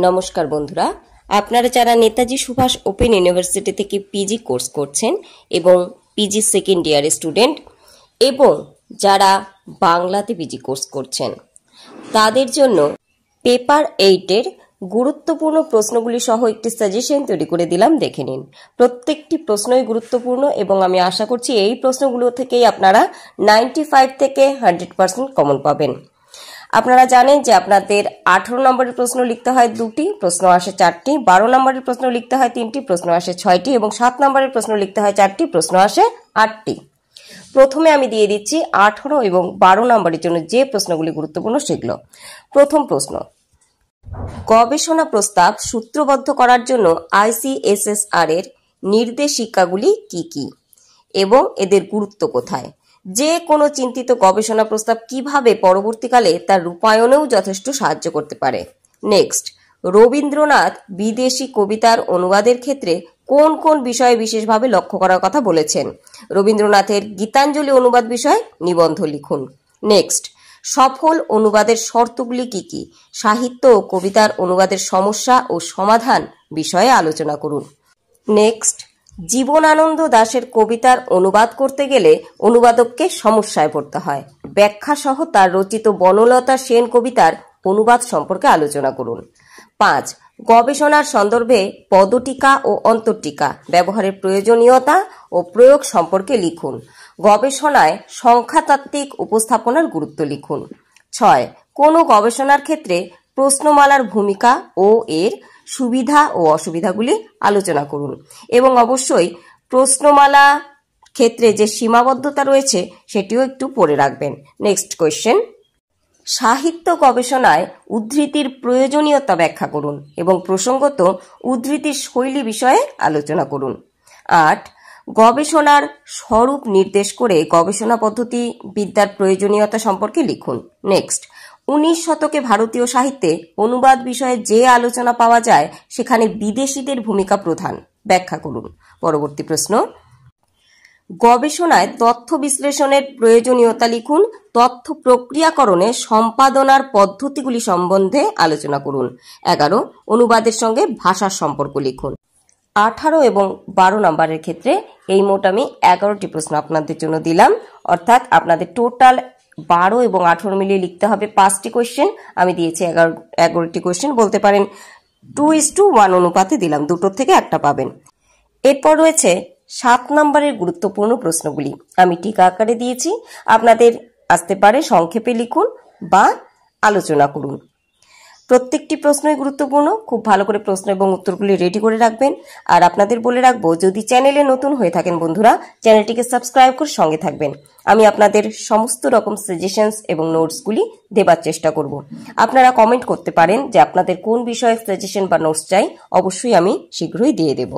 নমস্কার বন্ধুরা, আপনারা যারা নেতাজি সুভাষ ওপেন ইউনিভার্সিটি থেকে পিজি কোর্স করছেন এবং পিজি সেকেন্ড ইয়ারের স্টুডেন্ট এবং যারা বাংলাতে পিজি কোর্স করছেন তাদের জন্য পেপার 8-এর গুরুত্বপূর্ণ প্রশ্নগুলি সহ একটি সাজেশন তৈরি করে দিলাম, দেখে নিন। প্রত্যেকটি প্রশ্নই গুরুত্বপূর্ণ এবং আমি আশা করছি এই প্রশ্নগুলো থেকেই আপনারা 95 থেকে 100% কমন পাবেন। আপনারা জানেন যে আপনাদের 18 নম্বরের প্রশ্ন লিখতে হয় 2টি, প্রশ্ন আসে 4টি, 12 নম্বরের প্রশ্ন লিখতে হয় 3টি, প্রশ্ন আসে 6টি এবং 7 নম্বরের প্রশ্ন লিখতে হয় 4টি, প্রশ্ন আসে 8টি। প্রথমে আমি দিয়ে দিচ্ছি 18 এবং 12 নম্বরের জন্য যে প্রশ্নগুলি গুরুত্বপূর্ণ সেগুলো। প্রথম প্রশ্ন, গবেষণা প্রস্তাব সূত্রবদ্ধ করার জন্য ICSSR এর নির্দেশিকাগুলি কি কি এবং এদের গুরুত্ব কোথায়? যে কোনো চিন্তিত গবেষণা প্রস্তাব কিভাবে পরবর্তীকালে তার রূপায়ণেও যথেষ্ট সাহায্য করতে পারে। নেক্সট, রবীন্দ্রনাথ বিদেশি কবিতার অনুবাদের ক্ষেত্রে কোন কোন বিষয়ে বিশেষভাবে লক্ষ্য করার কথা বলেছেন? রবীন্দ্রনাথের গীতাঞ্জলি অনুবাদ বিষয়ে নিবন্ধ লিখুন। নেক্সট, সফল অনুবাদের শর্তগুলি কি কি? সাহিত্য ও কবিতার অনুবাদের সমস্যা ও সমাধান বিষয়ে আলোচনা করুন। নেক্সট, জীবনানন্দ দাশের কবিতার অনুবাদ করতে গেলে অনুবাদককে সমস্যায় পড়তে হয়। ব্যাখ্যা সহ তার রচিত বনলতা সেন কবিতার অনুবাদ সম্পর্কে আলোচনা করুন। 5. গবেষণার সন্দর্ভে পদটিকা ও অন্তর্টিকা ব্যবহারের প্রয়োজনীয়তা ও প্রয়োগ সম্পর্কে লিখুন। গবেষণায় সংখ্যাতাত্ত্বিক উপস্থাপনার গুরুত্ব লিখুন। 6. কোনো গবেষণার ক্ষেত্রে প্রশ্নমালার ভূমিকা ও এর সুবিধা ও অসুবিধাগুলি আলোচনা করুন এবং অবশ্যই প্রশ্নমালা ক্ষেত্রে যে সীমাবদ্ধতা রয়েছে সেটিও একটু পড়ে রাখবেন। নেক্সট কোয়েশ্চেন, সাহিত্য গবেষণায় উদ্ধৃতির প্রয়োজনীয়তা ব্যাখ্যা করুন এবং প্রসঙ্গত উদ্ধৃতির শৈলী বিষয়ে আলোচনা করুন। 8. গবেষণার স্বরূপ নির্দেশ করে গবেষণা পদ্ধতি বিদ্যার প্রয়োজনীয়তা সম্পর্কে লিখুন। নেক্সট, 19 শতকে ভারতীয় সাহিত্যে অনুবাদ বিষয়ে যে আলোচনা পাওয়া যায় সেখানে বিদেশিদের ভূমিকা প্রধান, ব্যাখ্যা করুন। পরবর্তী প্রশ্ন, গবেষণায় তথ্য বিশ্লেষণের প্রয়োজনীয়তা লিখুন। তথ্য প্রক্রিয়াকরণে সম্পাদনার পদ্ধতিগুলি সম্বন্ধে আলোচনা করুন। 11. অনুবাদের সঙ্গে ভাষার সম্পর্ক লিখুন। 18 এবং 12 নম্বরের ক্ষেত্রে এই মোট আমি 11টি প্রশ্ন আপনাদের জন্য দিলাম, অর্থাৎ আপনাদের টোটাল 12 এবং 18 মিলিয়ে লিখতে হবে 5টি কোয়েশ্চেন। আমি দিয়েছি 11টি কোয়েশ্চেন, বলতে পারেন 2:1 অনুপাতে দিলাম, দুটোর থেকে একটা পাবেন। এরপর রয়েছে 7 নম্বরের গুরুত্বপূর্ণ প্রশ্নগুলি, আমি টিকা আকারে দিয়েছি, আপনাদের আসতে পারে সংক্ষেপে লিখুন বা আলোচনা করুন। প্রত্যেকটি প্রশ্নই গুরুত্বপূর্ণ, খুব ভালো করে প্রশ্ন এবং উত্তরগুলি রেডি করে রাখবেন। আর আপনাদের বলে রাখবো, যদি চ্যানেলে নতুন হয়ে থাকেন বন্ধুরা, চ্যানেলটিকে সাবস্ক্রাইব করে সঙ্গে থাকবেন। আমি আপনাদের সমস্ত রকম সাজেশনস এবং নোটসগুলি দেবার চেষ্টা করব। আপনারা কমেন্ট করতে পারেন যে আপনাদের কোন বিষয়ে সাজেশন বা নোটস চাই, অবশ্যই আমি শীঘ্রই দিয়ে দেব।